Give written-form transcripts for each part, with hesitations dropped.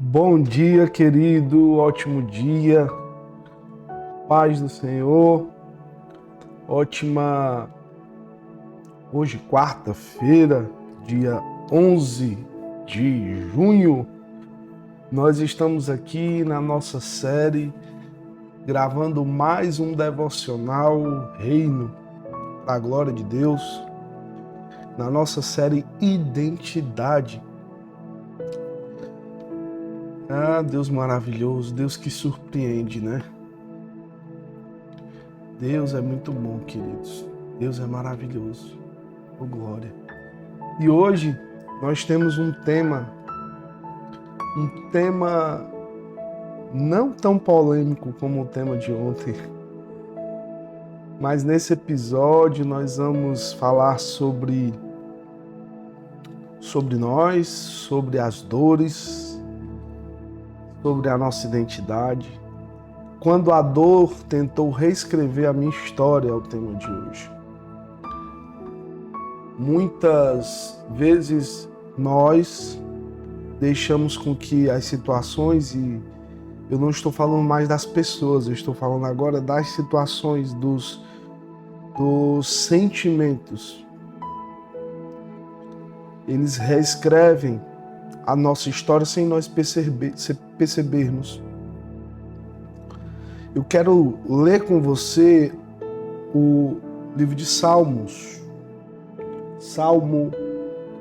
Bom dia, querido, ótimo dia, paz do Senhor, ótima, hoje quarta-feira, dia 11 de junho, nós estamos aqui na nossa série, gravando mais um devocional Reino, para a glória de Deus, na nossa série Identidade. Ah, Deus maravilhoso, Deus que surpreende, né? Deus é muito bom, queridos. Deus é maravilhoso. Oh, glória. E hoje nós temos um tema não tão polêmico como o tema de ontem, mas nesse episódio nós vamos falar sobre nós, sobre as dores, sobre a nossa identidade. Quando a dor tentou reescrever a minha história, é o tema de hoje. Muitas vezes nós deixamos com que as situações, e eu não estou falando mais das pessoas, eu estou falando agora das situações, dos sentimentos. Eles reescrevem a nossa história sem nós percebermos. Eu quero ler com você o livro de Salmos, Salmo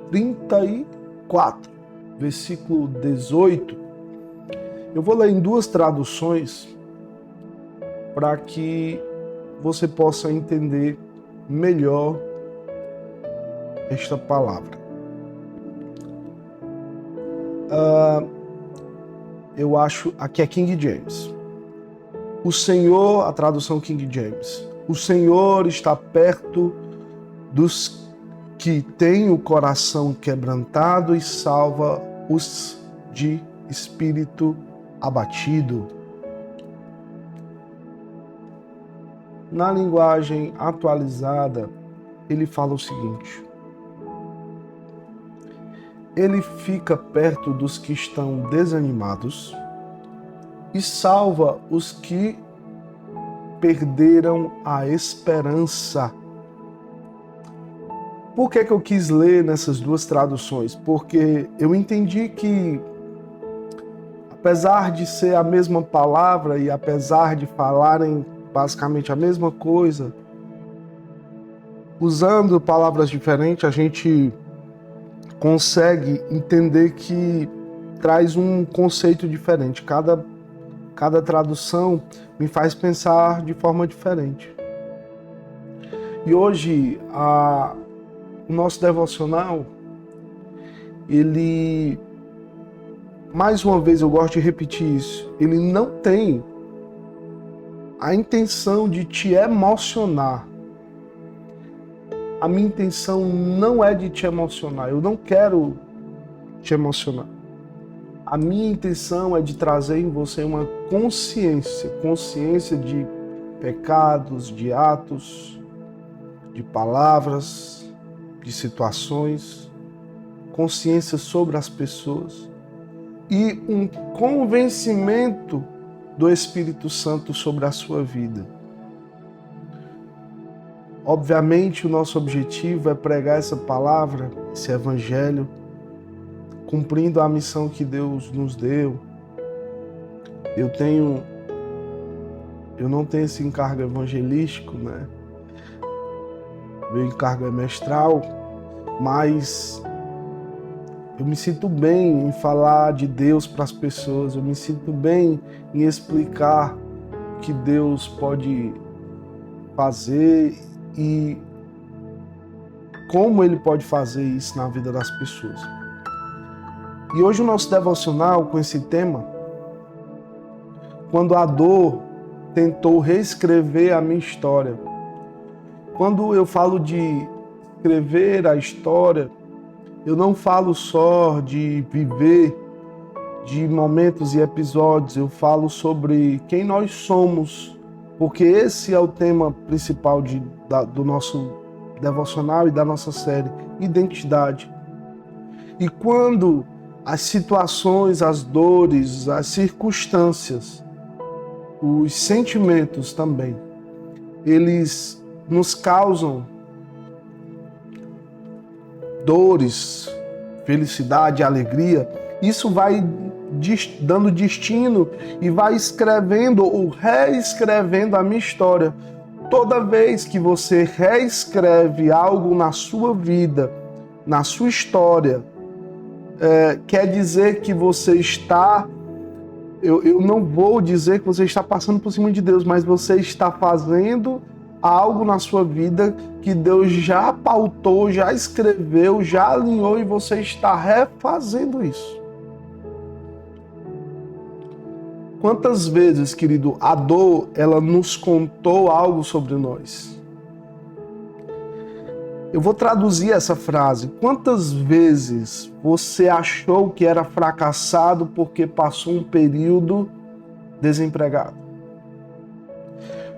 34, versículo 18. Eu vou ler em duas traduções para que você possa entender melhor esta palavra. Eu acho, aqui é King James. O Senhor, a tradução King James. O Senhor está perto dos que têm o coração quebrantado e salva os de espírito abatido. Na linguagem atualizada, ele fala o seguinte: ele fica perto dos que estão desanimados e salva os que perderam a esperança. Por que eu quis ler nessas duas traduções? Porque eu entendi que, apesar de ser a mesma palavra e apesar de falarem basicamente a mesma coisa, usando palavras diferentes, a gente consegue entender que traz um conceito diferente. Cada tradução me faz pensar de forma diferente. E hoje, o nosso devocional, ele, mais uma vez eu gosto de repetir isso, ele não tem a intenção de te emocionar. A minha intenção não é de te emocionar, eu não quero te emocionar. A minha intenção é de trazer em você uma consciência de pecados, de atos, de palavras, de situações, consciência sobre as pessoas e um convencimento do Espírito Santo sobre a sua vida. Obviamente, o nosso objetivo é pregar essa palavra, esse evangelho, cumprindo a missão que Deus nos deu. Eu não tenho esse encargo evangelístico, né? Meu encargo é mestral, mas eu me sinto bem em falar de Deus para as pessoas, eu me sinto bem em explicar o que Deus pode fazer e como Ele pode fazer isso na vida das pessoas. E hoje o nosso devocional com esse tema, quando a dor tentou reescrever a minha história. Quando eu falo de escrever a história, eu não falo só de viver de momentos e episódios, eu falo sobre quem nós somos, porque esse é o tema principal do nosso devocional e da nossa série, identidade. E quando as situações, as dores, as circunstâncias, os sentimentos também, eles nos causam dores, felicidade, alegria. Isso vai dando destino e vai escrevendo ou reescrevendo a minha história. Toda vez que você reescreve algo na sua vida, na sua história, quer dizer que você está... Eu não vou dizer que você está passando por cima de Deus, mas você está fazendo algo na sua vida que Deus já pautou, já escreveu, já alinhou e você está refazendo isso. Quantas vezes, querido, a dor, ela nos contou algo sobre nós? Eu vou traduzir essa frase. Quantas vezes você achou que era fracassado porque passou um período desempregado?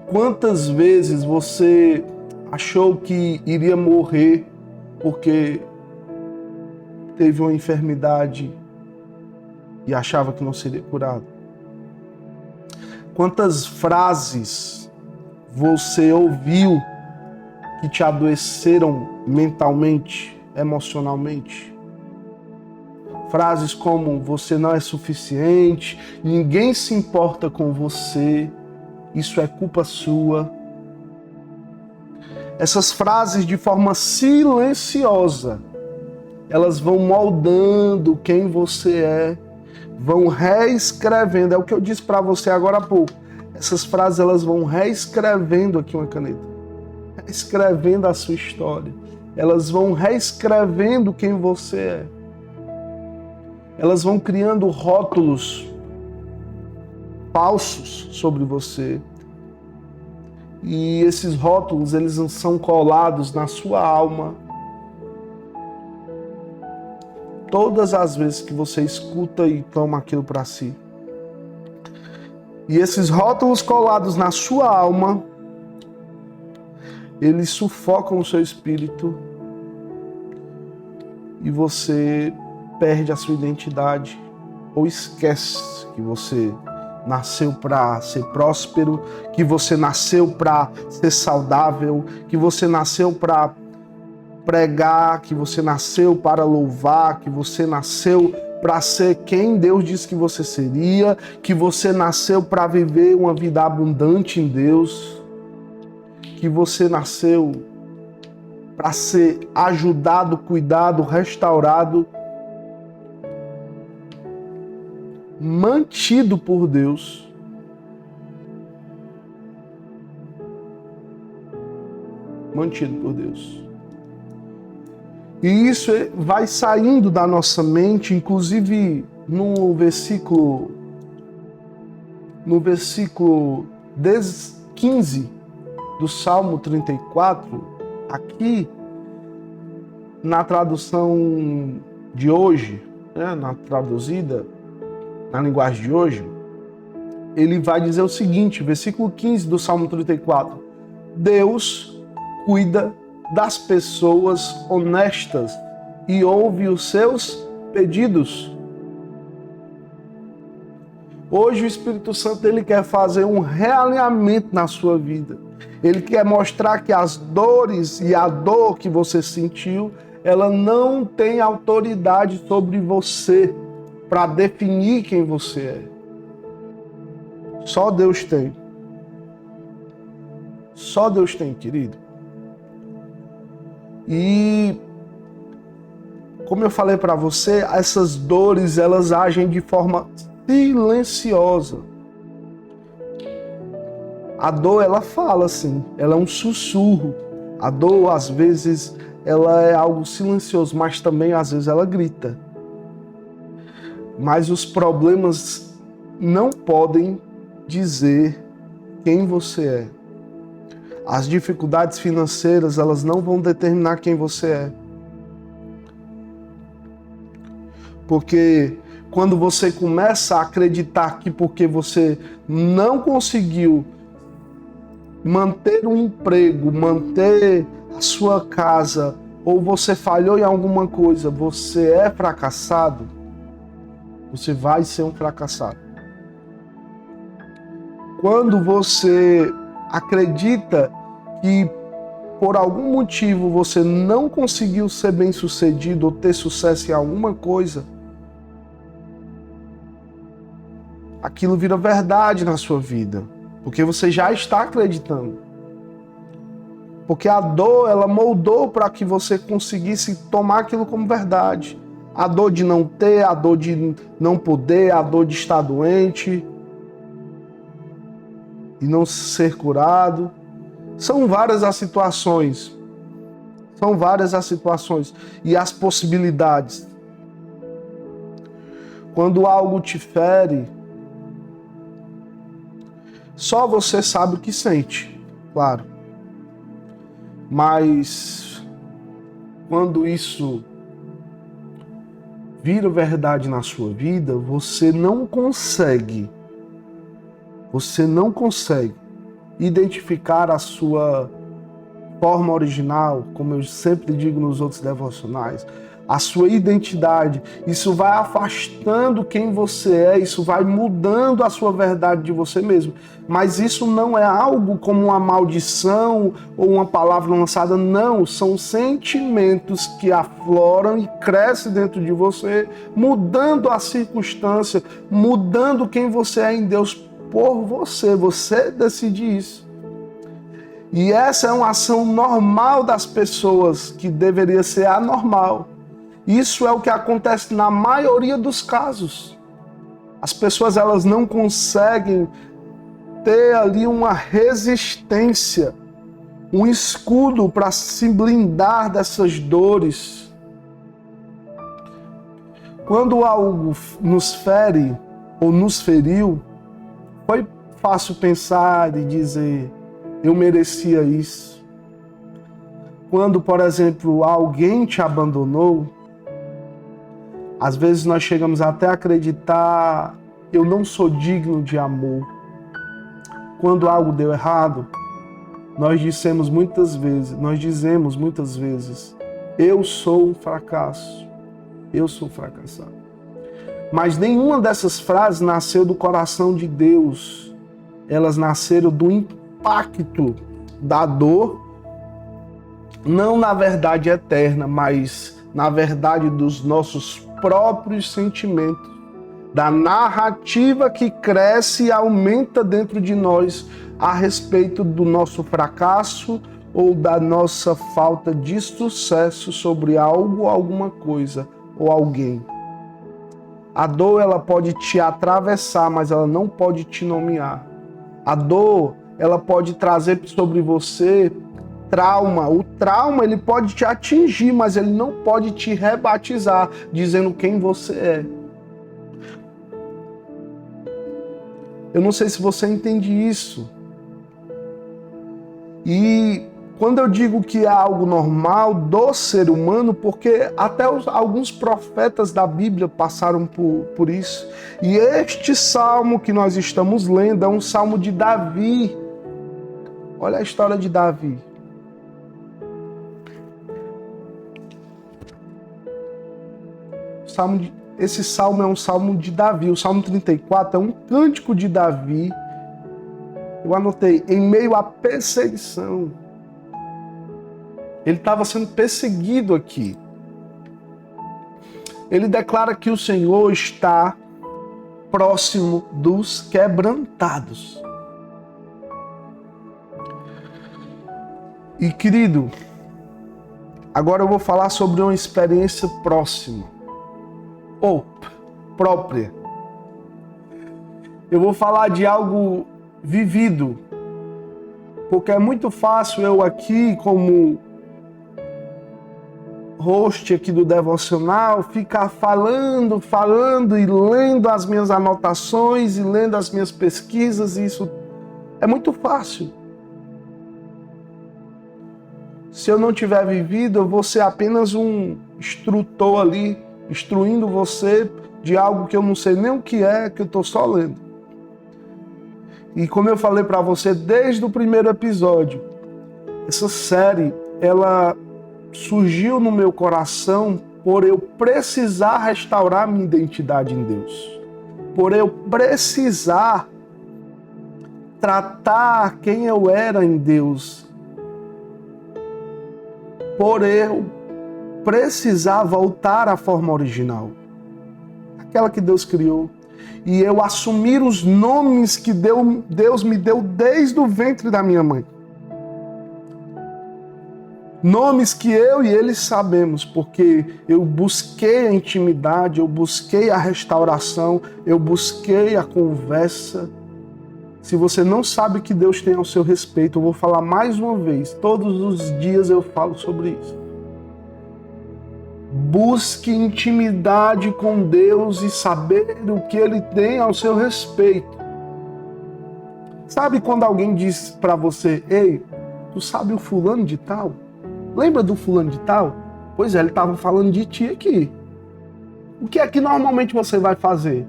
Quantas vezes você achou que iria morrer porque teve uma enfermidade e achava que não seria curado? Quantas frases você ouviu que te adoeceram mentalmente, emocionalmente? Frases como: você não é suficiente, ninguém se importa com você, isso é culpa sua. Essas frases, de forma silenciosa, elas vão moldando quem você é, vão reescrevendo. É o que eu disse para você agora há pouco. Essas frases, elas vão reescrevendo aqui uma caneta, reescrevendo a sua história. Elas vão reescrevendo quem você é. Elas vão criando rótulos falsos sobre você. E esses rótulos, eles são colados na sua alma. Todas as vezes que você escuta e toma aquilo para si. E esses rótulos colados na sua alma, eles sufocam o seu espírito e você perde a sua identidade ou esquece que você nasceu para ser próspero, que você nasceu para ser saudável, que você nasceu para pregar, que você nasceu para louvar, que você nasceu para ser quem Deus disse que você seria, que você nasceu para viver uma vida abundante em Deus, que você nasceu para ser ajudado, cuidado, restaurado, mantido por Deus. Mantido por Deus. E isso vai saindo da nossa mente, inclusive no versículo 15 do Salmo 34, aqui na tradução de hoje, né, na traduzida, na linguagem de hoje, ele vai dizer o seguinte, versículo 15 do Salmo 34, Deus cuida das pessoas honestas e ouve os seus pedidos. Hoje o Espírito Santo, ele quer fazer um realinhamento na sua vida. Ele quer mostrar que as dores e a dor que você sentiu, ela não tem autoridade sobre você para definir quem você é. Só Deus tem. Só Deus tem, querido. E como eu falei para você, essas dores, elas agem de forma silenciosa. A dor, ela fala assim, ela é um sussurro. A dor, às vezes, ela é algo silencioso, mas também, às vezes, ela grita. Mas os problemas não podem dizer quem você é. As dificuldades financeiras, elas não vão determinar quem você é. Porque quando você começa a acreditar que porque você não conseguiu manter um emprego, manter a sua casa, ou você falhou em alguma coisa, você é fracassado, você vai ser um fracassado. Quando você acredita que por algum motivo você não conseguiu ser bem-sucedido ou ter sucesso em alguma coisa, aquilo vira verdade na sua vida, porque você já está acreditando. Porque a dor, ela moldou para que você conseguisse tomar aquilo como verdade. A dor de não ter, a dor de não poder, a dor de estar doente e não ser curado. São várias as situações. São várias as situações e as possibilidades. Quando algo te fere, só você sabe o que sente, claro. Mas quando isso vira verdade na sua vida, você não consegue identificar a sua forma original, como eu sempre digo nos outros devocionais, a sua identidade. Isso vai afastando quem você é, isso vai mudando a sua verdade de você mesmo. Mas isso não é algo como uma maldição ou uma palavra lançada, não. São sentimentos que afloram e crescem dentro de você, mudando a circunstância, mudando quem você é em Deus por você. Você decide isso. E essa é uma ação normal das pessoas, que deveria ser anormal. Isso é o que acontece na maioria dos casos. As pessoas, elas não conseguem ter ali uma resistência, um escudo para se blindar dessas dores. Quando algo nos fere ou nos feriu, foi fácil pensar e dizer: eu merecia isso. Quando, por exemplo, alguém te abandonou, às vezes nós chegamos até a acreditar: eu não sou digno de amor. Quando algo deu errado, nós dizemos muitas vezes, eu sou um fracasso, eu sou fracassado. Mas nenhuma dessas frases nasceu do coração de Deus. Elas nasceram do impacto da dor, não na verdade eterna, mas na verdade dos nossos próprios sentimentos, da narrativa que cresce e aumenta dentro de nós a respeito do nosso fracasso ou da nossa falta de sucesso sobre algo, alguma coisa ou alguém. A dor, ela pode te atravessar, mas ela não pode te nomear. A dor, ela pode trazer sobre você trauma. O trauma, ele pode te atingir, mas ele não pode te rebatizar, dizendo quem você é. Eu não sei se você entende isso. E quando eu digo que é algo normal do ser humano, porque até alguns profetas da Bíblia passaram por isso. E este salmo que nós estamos lendo é um salmo de Davi. Olha a história de Davi. Esse salmo é um salmo de Davi. O Salmo 34 é um cântico de Davi. Eu anotei, em meio à perseguição. Ele estava sendo perseguido aqui. Ele declara que o Senhor está próximo dos quebrantados. E, querido, agora eu vou falar sobre uma experiência próxima ou própria. Eu vou falar de algo vivido, porque é muito fácil eu aqui, como host aqui do devocional, ficar falando e lendo as minhas anotações e lendo as minhas pesquisas, e isso é muito fácil. Se eu não tiver vivido, eu vou ser apenas um instrutor ali, instruindo você de algo que eu não sei nem o que é, que eu estou só lendo. E como eu falei para você desde o primeiro episódio, essa série, ela surgiu no meu coração por eu precisar restaurar minha identidade em Deus, por eu precisar tratar quem eu era em Deus, por eu precisar voltar à forma original, aquela que Deus criou, e eu assumir os nomes que Deus me deu desde o ventre da minha mãe. Nomes que eu e ele sabemos, porque eu busquei a intimidade, eu busquei a restauração, eu busquei a conversa. Se você não sabe o que Deus tem ao seu respeito, eu vou falar mais uma vez, todos os dias eu falo sobre isso. Busque intimidade com Deus e saber o que Ele tem ao seu respeito. Sabe quando alguém diz para você, ei, tu sabe o fulano de tal? Lembra do fulano de tal? Pois é, ele estava falando de ti aqui. O que é que normalmente você vai fazer?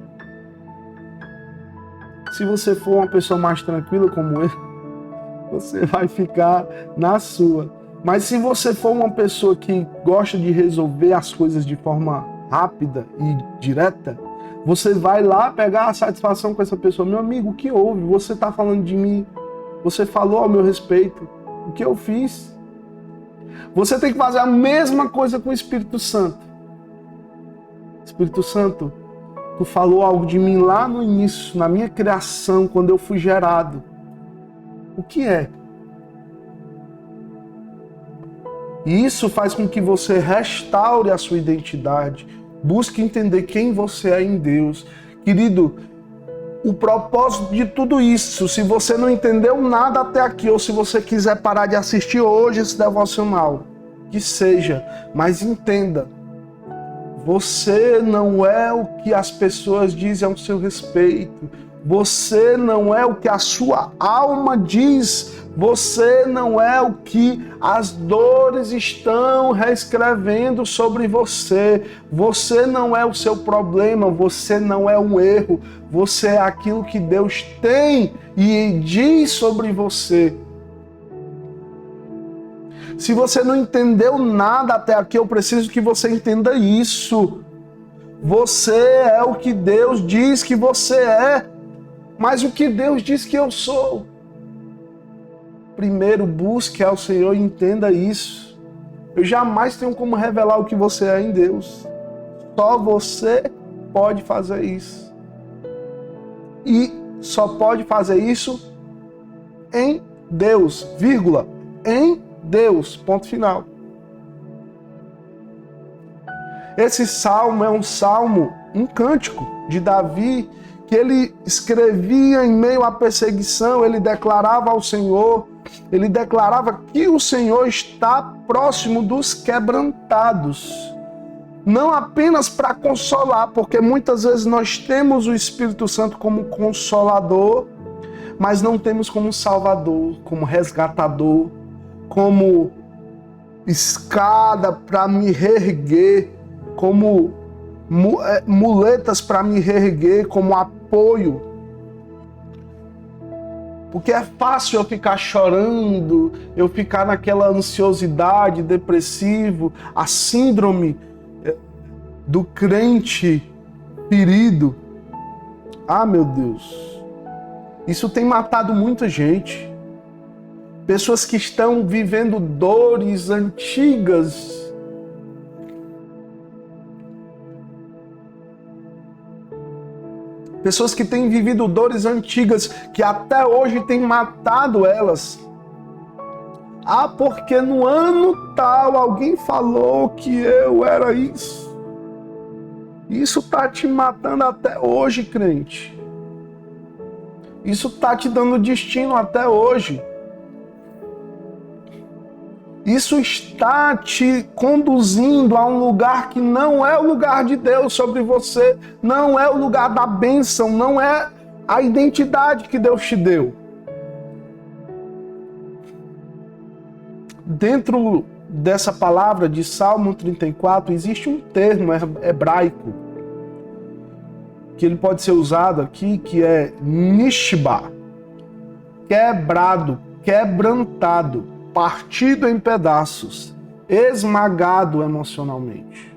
Se você for uma pessoa mais tranquila como eu, você vai ficar na sua. Mas se você for uma pessoa que gosta de resolver as coisas de forma rápida e direta, você vai lá pegar a satisfação com essa pessoa. Meu amigo, o que houve? Você está falando de mim. Você falou ao meu respeito. O que eu fiz? Você tem que fazer a mesma coisa com o Espírito Santo. Espírito Santo, tu falou algo de mim lá no início, na minha criação, quando eu fui gerado. O que é? E isso faz com que você restaure a sua identidade. Busque entender quem você é em Deus. Querido, o propósito de tudo isso, se você não entendeu nada até aqui, ou se você quiser parar de assistir hoje esse devocional, que seja, mas entenda, você não é o que as pessoas dizem ao seu respeito, você não é o que a sua alma diz, você não é o que as dores estão reescrevendo sobre você, você não é o seu problema, você não é um erro, você é aquilo que Deus tem e diz sobre você. Se você não entendeu nada até aqui, eu preciso que você entenda isso. Você é o que Deus diz que você é, mas o que Deus diz que eu sou. Primeiro, busque ao Senhor e entenda isso. Eu jamais tenho como revelar o que você é em Deus. Só você pode fazer isso. E só pode fazer isso em Deus, vírgula, em Deus, ponto final. Esse salmo é um cântico de Davi, que ele escrevia em meio à perseguição, ele declarava ao Senhor, ele declarava que o Senhor está próximo dos quebrantados. Não apenas para consolar, porque muitas vezes nós temos o Espírito Santo como consolador, mas não temos como salvador, como resgatador, como escada para me reerguer, como muletas para me reerguer, como apoio. Porque é fácil eu ficar chorando, eu ficar naquela ansiosidade, depressivo, a síndrome do crente ferido. Ah, meu Deus, isso tem matado muita gente. Pessoas que estão vivendo dores antigas. Pessoas que têm vivido dores antigas que até hoje têm matado elas. Ah, porque no ano tal alguém falou que eu era isso. Isso está te matando até hoje, crente. Isso está te dando destino até hoje. Isso está te conduzindo a um lugar que não é o lugar de Deus sobre você, não é o lugar da bênção, não é a identidade que Deus te deu. Dentro dessa palavra de Salmo 34, existe um termo hebraico que ele pode ser usado aqui, que é nishba, quebrado, quebrantado, partido em pedaços, esmagado emocionalmente.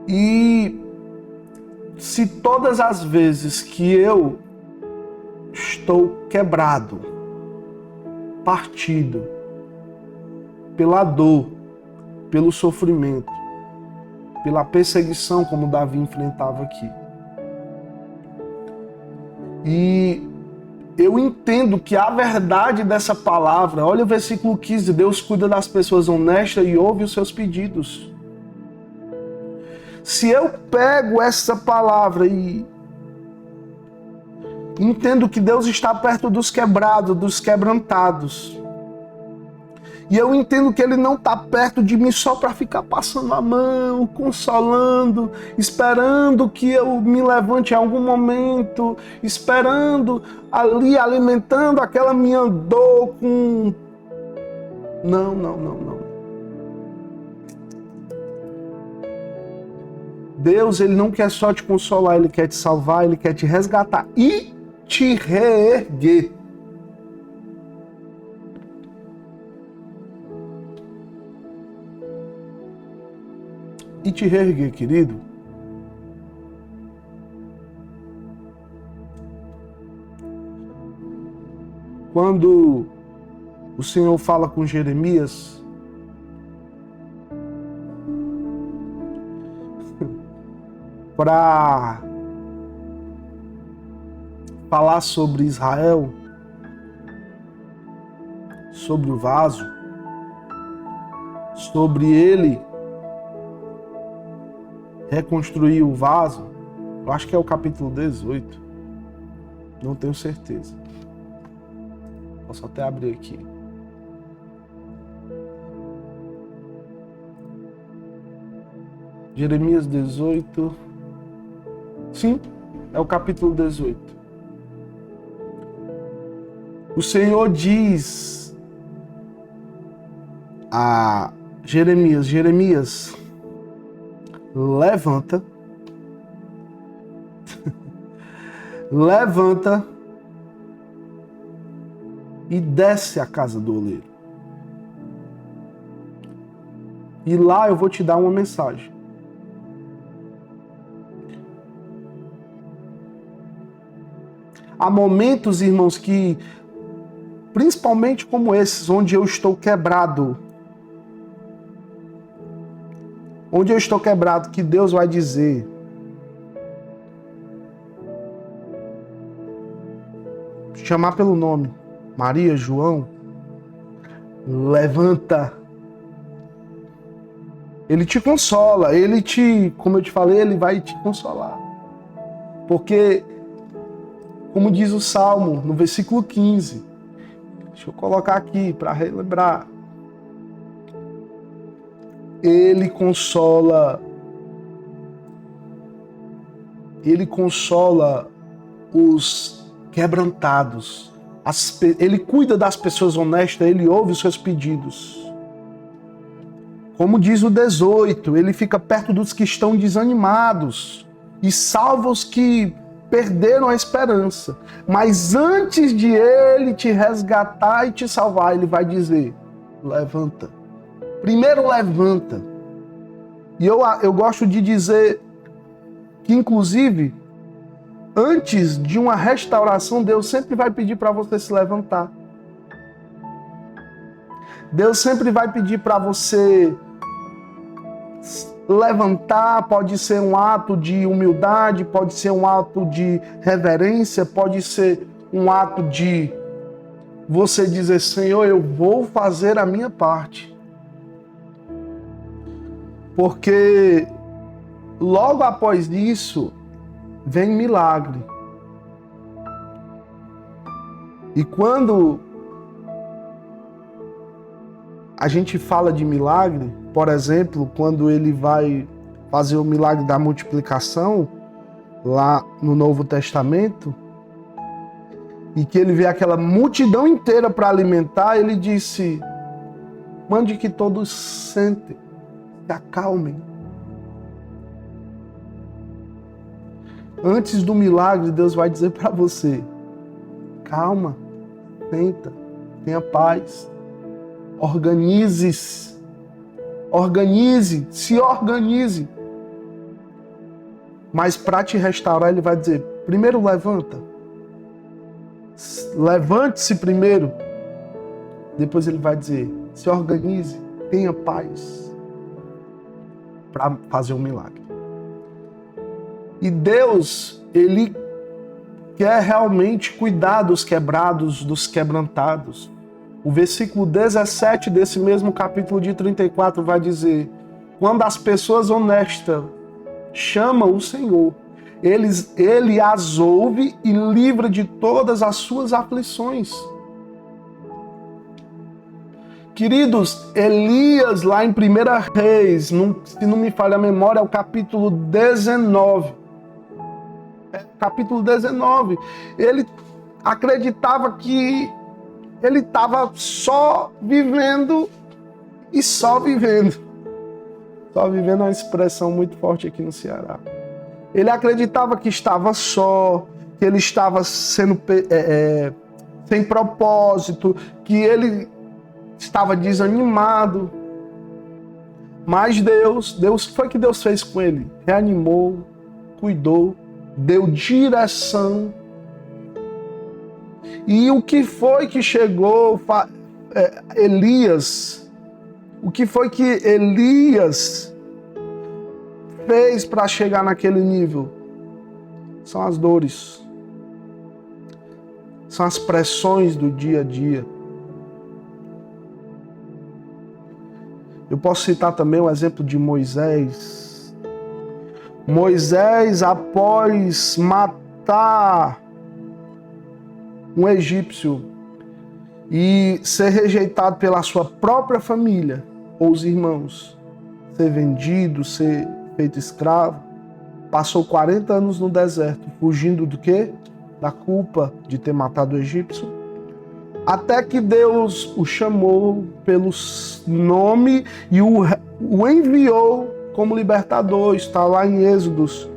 E se todas as vezes que eu estou quebrado, partido pela dor, pelo sofrimento, pela perseguição, como Davi enfrentava aqui, e eu entendo que a verdade dessa palavra, olha o versículo 15, Deus cuida das pessoas honestas e ouve os seus pedidos. Se eu pego essa palavra e entendo que Deus está perto dos quebrados, dos quebrantados, e eu entendo que Ele não está perto de mim só para ficar passando a mão, consolando, esperando que eu me levante em algum momento, esperando ali, alimentando aquela minha dor com... Não. Deus, Ele não quer só te consolar, Ele quer te salvar, Ele quer te resgatar e te reerguer. E te reerguer, querido. Quando o Senhor fala com Jeremias, para falar sobre Israel, sobre o vaso, sobre ele reconstruir o vaso, eu acho que é o capítulo 18, não tenho certeza. Posso até abrir aqui. Jeremias 18. Sim, é o capítulo 18. O Senhor diz a Jeremias, levanta, levanta e desce à casa do oleiro. E lá eu vou te dar uma mensagem. Há momentos, irmãos, que, principalmente como esses, onde eu estou quebrado, que Deus vai dizer: chamar pelo nome, Maria, João, levanta. Ele te consola, como eu te falei, ele vai te consolar. Porque, como diz o Salmo, no versículo 15, deixa eu colocar aqui para relembrar. Ele consola os quebrantados. Ele cuida das pessoas honestas, ele ouve os seus pedidos. Como diz o 18, ele fica perto dos que estão desanimados e salva os que perderam a esperança. Mas antes de ele te resgatar e te salvar, ele vai dizer: levanta. Primeiro levanta. E eu gosto de dizer que, inclusive, antes de uma restauração, Deus sempre vai pedir para você se levantar. Deus sempre vai pedir para você levantar. Pode ser um ato de humildade, pode ser um ato de reverência, pode ser um ato de você dizer: Senhor, eu vou fazer a minha parte. Porque logo após isso vem milagre. E quando a gente fala de milagre, por exemplo, quando ele vai fazer o milagre da multiplicação lá no Novo Testamento, e que ele vê aquela multidão inteira para alimentar, ele disse: mande que todos sentem, se acalmem. Antes do milagre, Deus vai dizer para você: calma, senta, tenha paz, se organize. Mas para te restaurar, ele vai dizer, primeiro levanta. Levante-se primeiro. Depois ele vai dizer, se organize, tenha paz para fazer um milagre. E Deus, ele quer realmente cuidar dos quebrados, dos quebrantados. O versículo 17 desse mesmo capítulo de 34 vai dizer, quando as pessoas honestas chamam o Senhor, ele as ouve e livra de todas as suas aflições. Queridos, Elias, lá em 1 Reis, se não me falha a memória, é o capítulo 19. Capítulo 19. Ele acreditava que ele estava só vivendo e só vivendo. Só vivendo é uma expressão muito forte aqui no Ceará. Ele acreditava que estava só, que ele estava sendo sem propósito, que ele estava desanimado. Mas Deus, foi o que Deus fez com ele? Reanimou, cuidou, deu direção. E o que foi que chegou Elias? O que foi que Elias fez para chegar naquele nível? São as dores. São as pressões do dia a dia. Eu posso citar também o exemplo de Moisés. Moisés, após matar um egípcio e ser rejeitado pela sua própria família ou os irmãos, ser vendido, ser feito escravo, passou 40 anos no deserto, fugindo do quê? Da culpa de ter matado o egípcio. Até que Deus o chamou pelo nome e o enviou como libertador. Está lá em Êxodos,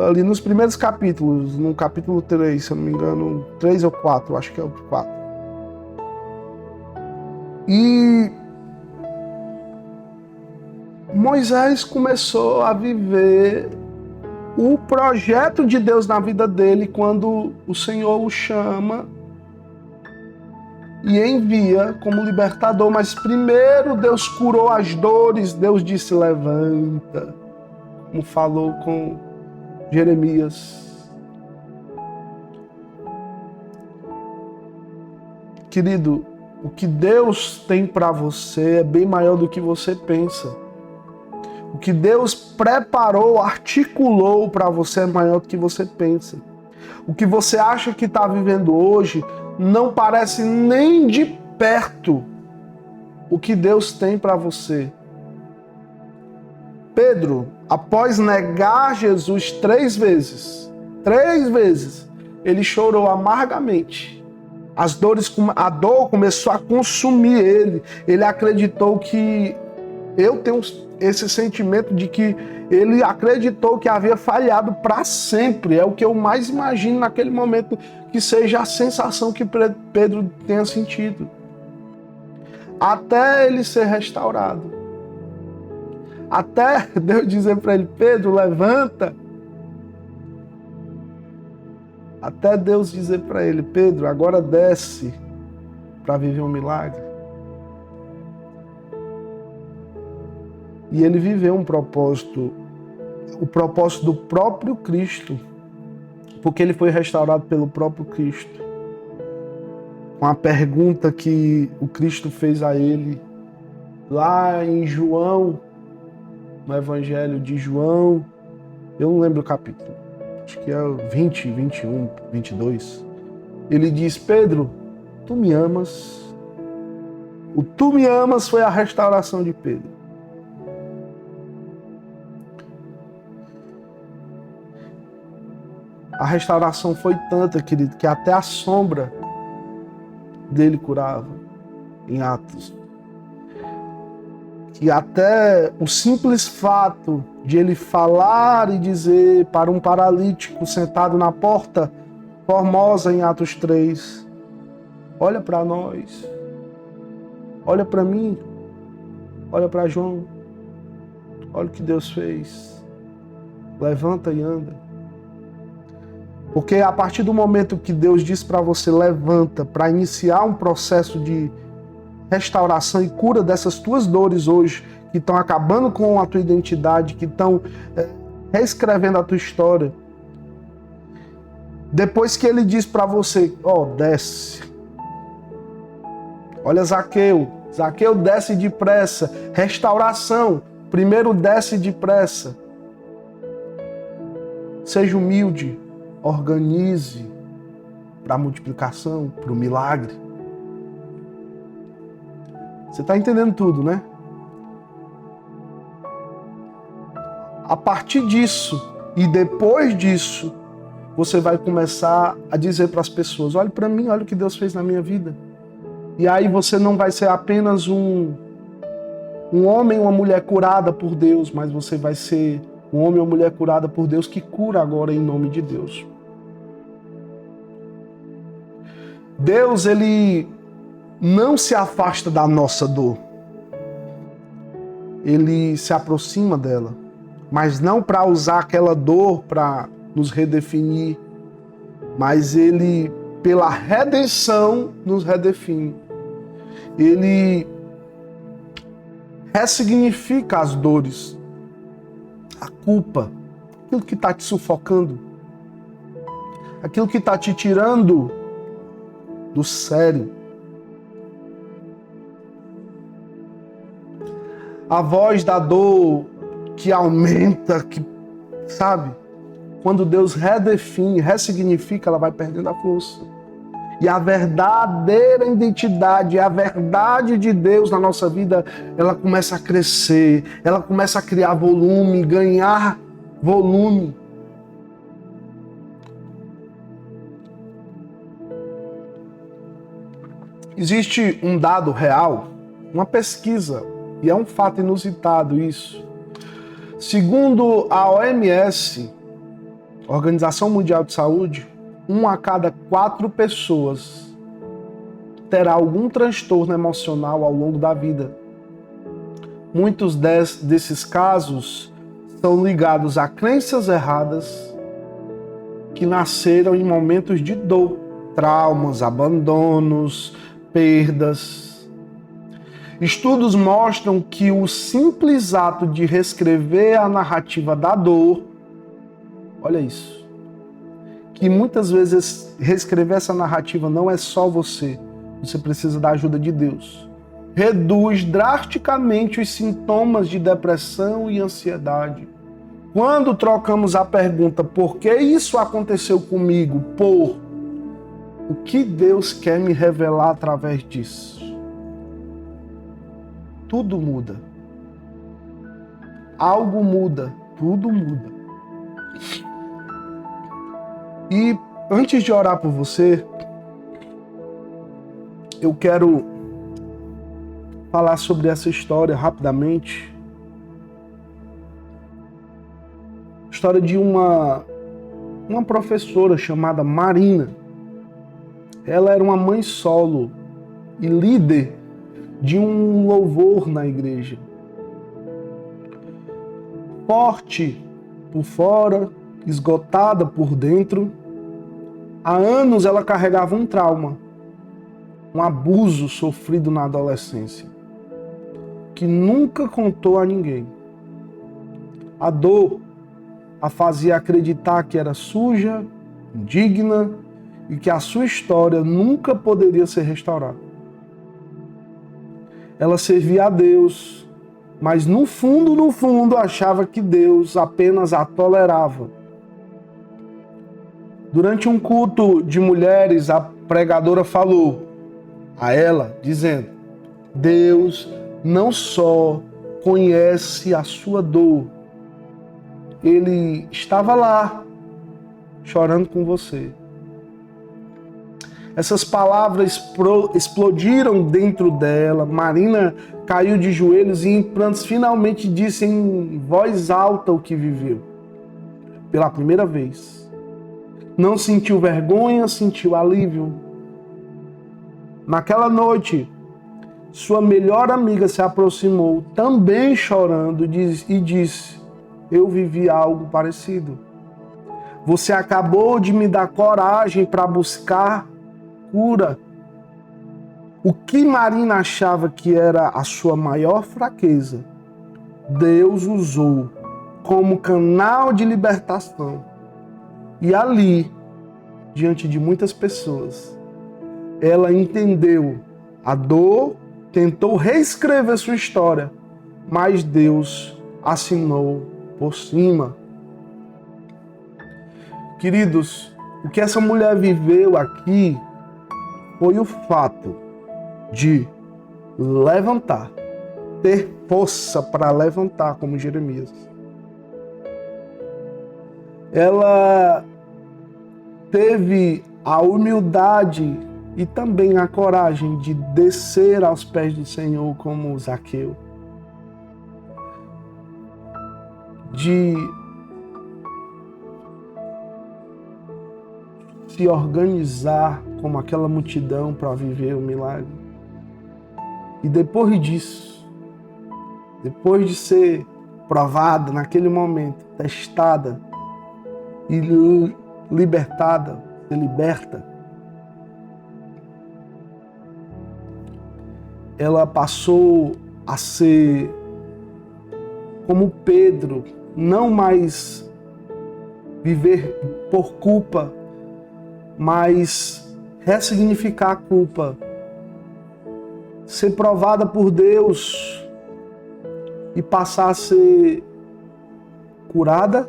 ali nos primeiros capítulos, no capítulo 3, se eu não me engano, 3 ou 4, acho que é o 4. E Moisés começou a viver o projeto de Deus na vida dele quando o Senhor o chama e envia como libertador. Mas primeiro Deus curou as dores, Deus disse, levanta, como falou com Jeremias. Querido, o que Deus tem para você é bem maior do que você pensa. O que Deus preparou, articulou para você é maior do que você pensa. O que você acha que está vivendo hoje não parece nem de perto o que Deus tem para você. Pedro, após negar Jesus 3 vezes, ele chorou amargamente. A dor começou a consumir ele. Ele acreditou que... Eu tenho esse sentimento de que ele acreditou que havia falhado para sempre. É o que eu mais imagino naquele momento, que seja a sensação que Pedro tenha sentido. Até ele ser restaurado. Até Deus dizer para ele, Pedro, levanta. Até Deus dizer para ele, Pedro, agora desce para viver um milagre. E ele viveu um propósito, o propósito do próprio Cristo, porque ele foi restaurado pelo próprio Cristo. Com a pergunta que o Cristo fez a ele, lá em João, no Evangelho de João, eu não lembro o capítulo, acho que é 20, 21, 22. Ele diz, Pedro, tu me amas? O tu me amas foi a restauração de Pedro. A restauração foi tanta, querido, que até a sombra dele curava em Atos. Que até o simples fato de ele falar e dizer para um paralítico sentado na porta formosa em Atos 3, olha para nós, olha para mim, olha para João, olha o que Deus fez. Levanta e anda. Porque a partir do momento que Deus diz para você levanta, para iniciar um processo de restauração e cura dessas tuas dores hoje, que estão acabando com a tua identidade, que estão reescrevendo a tua história. Depois que ele diz para você, desce. Olha Zaqueu. Zaqueu desce depressa. Restauração. Primeiro desce depressa. Seja humilde. Organize para a multiplicação, para o milagre. Você está entendendo tudo, né? A partir disso e depois disso, você vai começar a dizer para as pessoas, olha para mim, olha o que Deus fez na minha vida. E aí você não vai ser apenas um homem ou uma mulher curada por Deus, mas você vai ser um homem ou mulher curada por Deus que cura agora em nome de Deus. Deus, ele não se afasta da nossa dor. Ele se aproxima dela, mas não para usar aquela dor para nos redefinir, mas ele, pela redenção, nos redefine. Ele ressignifica as dores, a culpa, aquilo que está te sufocando, aquilo que está te tirando do sério. A voz da dor que aumenta, que, sabe? Quando Deus redefine, ressignifica, ela vai perdendo a força. E a verdadeira identidade, a verdade de Deus na nossa vida, ela começa a crescer, ela começa a criar volume, ganhar volume. Existe um dado real, uma pesquisa, e é um fato inusitado isso. Segundo a OMS, Organização Mundial de Saúde, 1 a cada 4 pessoas terá algum transtorno emocional ao longo da vida. Muitos desses casos são ligados a crenças erradas que nasceram em momentos de dor, traumas, abandonos, perdas. Estudos mostram que o simples ato de reescrever a narrativa da dor, olha isso, que muitas vezes reescrever essa narrativa não é só você precisa da ajuda de Deus. Reduz drasticamente os sintomas de depressão e ansiedade. Quando trocamos a pergunta, por que isso aconteceu comigo? Por o que Deus quer me revelar através disso? Tudo muda. Algo muda, tudo muda. E antes de orar por você, eu quero falar sobre essa história rapidamente. História de uma professora chamada Marina. Ela era uma mãe solo e líder de um louvor na igreja. Forte por fora, esgotada por dentro. Há anos ela carregava um trauma, um abuso sofrido na adolescência, que nunca contou a ninguém. A dor a fazia acreditar que era suja, indigna e que a sua história nunca poderia ser restaurada. Ela servia a Deus, mas no fundo, achava que Deus apenas a tolerava. Durante um culto de mulheres, a pregadora falou a ela, dizendo: Deus não só conhece a sua dor, Ele estava lá, chorando com você. Essas palavras explodiram dentro dela. Marina caiu de joelhos e em prantos finalmente disse em voz alta o que viveu. Pela primeira vez. Não sentiu vergonha, sentiu alívio. Naquela noite, sua melhor amiga se aproximou, também chorando, e disse: eu vivi algo parecido. Você acabou de me dar coragem para buscar cura. O que Marina achava que era a sua maior fraqueza, Deus usou como canal de libertação. E ali, diante de muitas pessoas, ela entendeu a dor, tentou reescrever sua história, mas Deus assinou por cima. Queridos, o que essa mulher viveu aqui foi o fato de levantar, ter força para levantar, como Jeremias. Ela teve a humildade e também a coragem de descer aos pés do Senhor como Zaqueu, de se organizar como aquela multidão para viver o milagre. E depois disso, depois de ser provada naquele momento, testada e libertada, ser liberta, ela passou a ser como Pedro, não mais viver por culpa, mas ressignificar a culpa, ser provada por Deus e passar a ser curada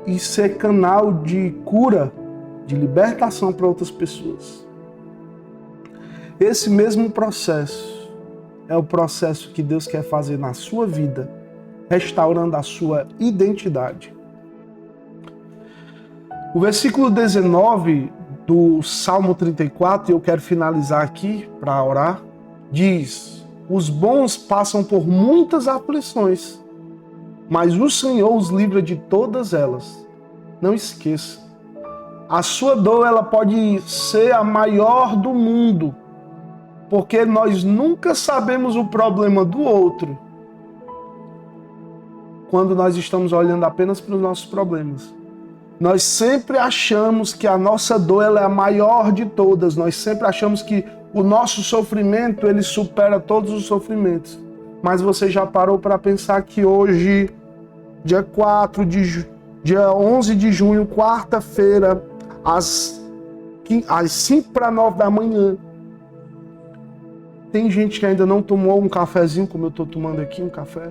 e ser canal de cura, de libertação para outras pessoas. Esse mesmo processo é o processo que Deus quer fazer na sua vida, restaurando a sua identidade. O versículo 19 do Salmo 34, e eu quero finalizar aqui para orar, diz: os bons passam por muitas aflições, mas o Senhor os livra de todas elas. Não esqueça, a sua dor ela pode ser a maior do mundo, porque nós nunca sabemos o problema do outro quando nós estamos olhando apenas para os nossos problemas. Nós sempre achamos que a nossa dor ela é a maior de todas. Nós sempre achamos que o nosso sofrimento ele supera todos os sofrimentos. Mas você já parou para pensar que hoje, dia 11 de junho, quarta-feira, às 5 para 9 da manhã, tem gente que ainda não tomou um cafezinho, como eu estou tomando aqui, um café.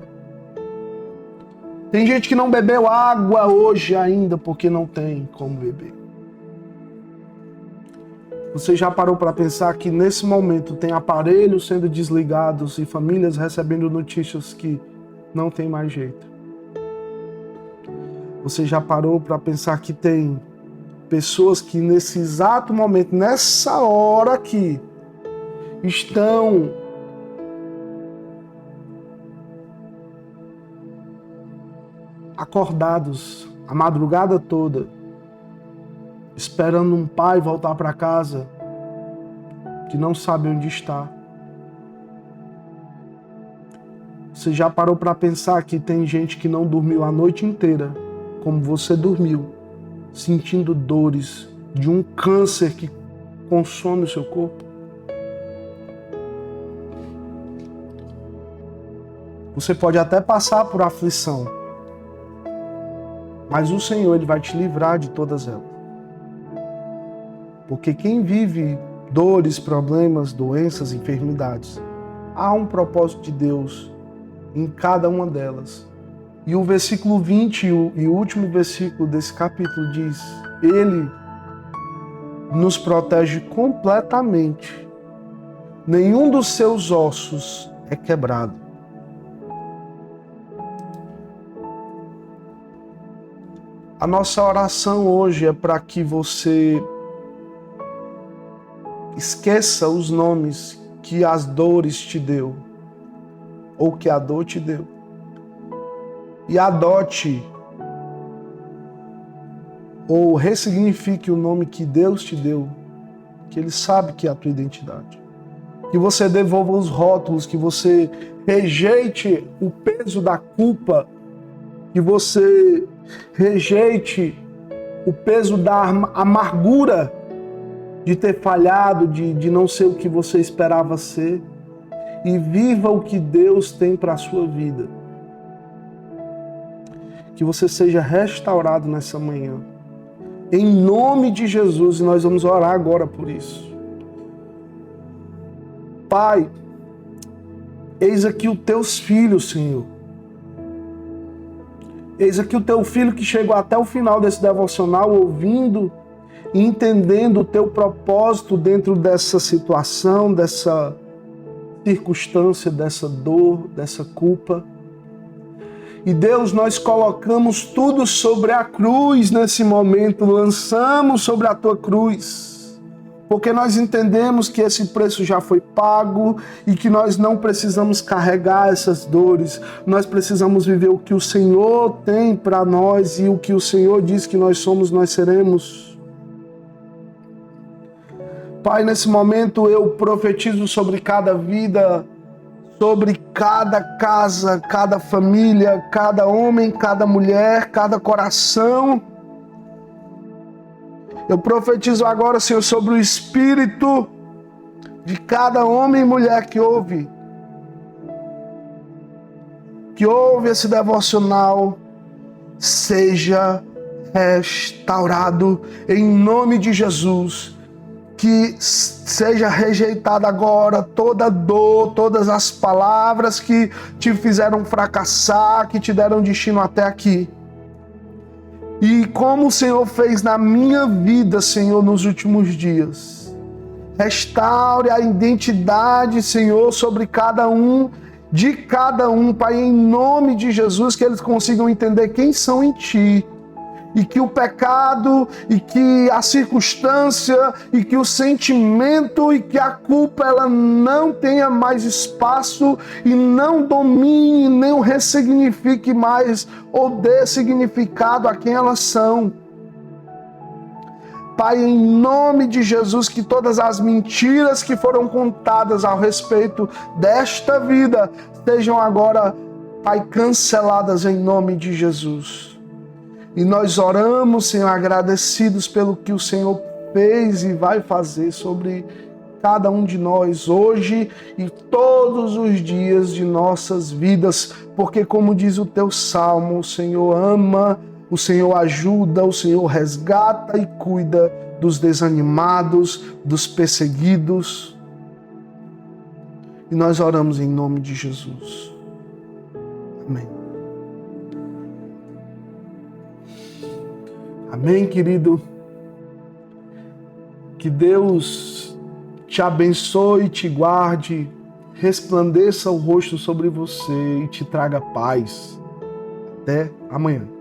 Tem gente que não bebeu água hoje ainda porque não tem como beber. Você já parou para pensar que nesse momento tem aparelhos sendo desligados e famílias recebendo notícias que não tem mais jeito? Você já parou para pensar que tem pessoas que nesse exato momento, nessa hora aqui, estão acordados a madrugada toda, esperando um pai voltar para casa, que não sabe onde está? Você já parou para pensar que tem gente que não dormiu a noite inteira, como você dormiu, sentindo dores de um câncer que consome o seu corpo? Você pode até passar por aflição, mas o Senhor ele vai te livrar de todas elas. Porque quem vive dores, problemas, doenças, enfermidades, há um propósito de Deus em cada uma delas. E o versículo 20 e o último versículo desse capítulo diz: Ele nos protege completamente. Nenhum dos seus ossos é quebrado. A nossa oração hoje é para que você esqueça os nomes que as dores te deu, ou que a dor te deu, e adote ou ressignifique o nome que Deus te deu, que Ele sabe que é a tua identidade. Que você devolva os rótulos, que você rejeite o peso da culpa que você rejeite o peso da amargura de ter falhado, de não ser o que você esperava ser, e viva o que Deus tem para a sua vida. Que você seja restaurado nessa manhã. Em nome de Jesus, e nós vamos orar agora por isso. Pai, eis aqui os teus filhos, Senhor. Eis aqui o teu filho que chegou até o final desse devocional, ouvindo e entendendo o teu propósito dentro dessa situação, dessa circunstância, dessa dor, dessa culpa. E Deus, nós colocamos tudo sobre a cruz nesse momento, lançamos sobre a tua cruz, porque nós entendemos que esse preço já foi pago e que nós não precisamos carregar essas dores, nós precisamos viver o que o Senhor tem para nós e o que o Senhor diz que nós somos, nós seremos. Pai, nesse momento eu profetizo sobre cada vida, sobre cada casa, cada família, cada homem, cada mulher, cada coração. Eu profetizo agora, Senhor, sobre o espírito de cada homem e mulher que ouve esse devocional, seja restaurado em nome de Jesus. Que seja rejeitada agora toda dor, todas as palavras que te fizeram fracassar, que te deram destino até aqui. E como o Senhor fez na minha vida, Senhor, nos últimos dias, restaure a identidade, Senhor, sobre cada um, de cada um, Pai, em nome de Jesus, que eles consigam entender quem são em Ti. E que o pecado, e que a circunstância, e que o sentimento, e que a culpa, ela não tenha mais espaço e não domine, nem ressignifique mais ou dê significado a quem elas são. Pai, em nome de Jesus, que todas as mentiras que foram contadas ao respeito desta vida sejam agora, Pai, canceladas em nome de Jesus. E nós oramos, Senhor, agradecidos pelo que o Senhor fez e vai fazer sobre cada um de nós hoje e todos os dias de nossas vidas, porque como diz o teu salmo, o Senhor ama, o Senhor ajuda, o Senhor resgata e cuida dos desanimados, dos perseguidos. E nós oramos em nome de Jesus. Amém. Amém, querido? Que Deus te abençoe, te guarde, resplandeça o rosto sobre você e te traga paz. Até amanhã.